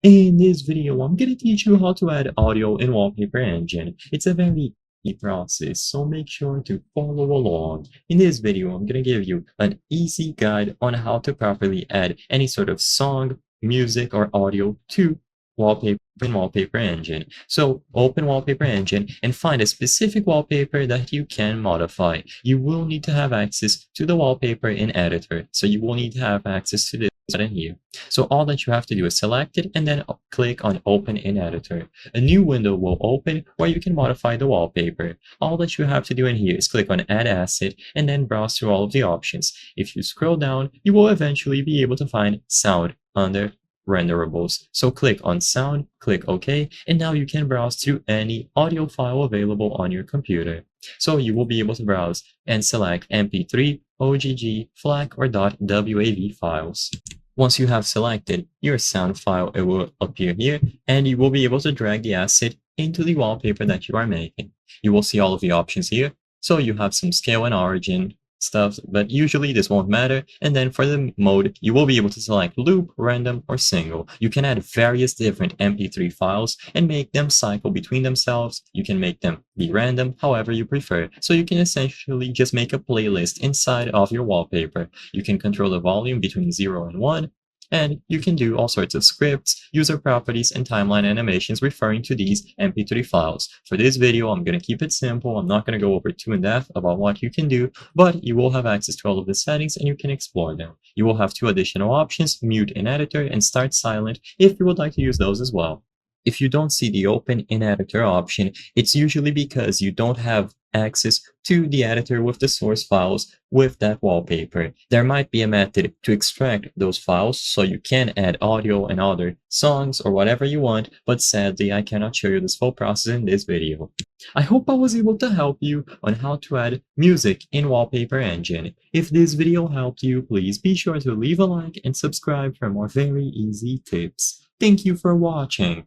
In this video, I'm going to teach you how to add audio in Wallpaper Engine. It's a very easy process, so make sure to follow along. In this video, I'm going to give you an easy guide on how to properly add any sort of song, music, or audio to Wallpaper in Wallpaper Engine. So open Wallpaper Engine and find a specific wallpaper that you can modify. You will need to have access to the wallpaper in editor, so you will need to have access to this button here. So all that you have to do is select it and then click on Open in Editor. A new window will open where you can modify the wallpaper. All that you have to do in here is click on Add Asset and then browse through all of the options. If you scroll down, you will eventually be able to find Sound under Renderables. So click on Sound, click OK, and now you can browse through any audio file available on your computer. So you will be able to browse and select MP3, OGG, FLAC, or .wav files. Once you have selected your sound file, it will appear here, and you will be able to drag the asset into the wallpaper that you are making. You will see all of the options here. So you have some scale and origin stuff, but usually this won't matter. And then for the mode, you will be able to select loop, random, or single. You can add various different MP3 files and make them cycle between themselves. You can make them be random, however you prefer. So you can essentially just make a playlist inside of your wallpaper. You can control the volume between 0 and 1. And you can do all sorts of scripts, user properties, and timeline animations referring to these MP3 files. For this video, I'm going to keep it simple. I'm not going to go over too in depth about what you can do, but you will have access to all of the settings and you can explore them. You will have two additional options, mute in editor and start silent, if you would like to use those as well. If you don't see the open in editor option, it's usually because you don't have access to the editor with the source files with that wallpaper. There might be a method to extract those files so you can add audio and other songs or whatever you want, but sadly I cannot show you this full process in this video. I hope I was able to help you on how to add music in Wallpaper Engine. If this video helped you, please be sure to leave a like and subscribe for more very easy tips. Thank you for watching.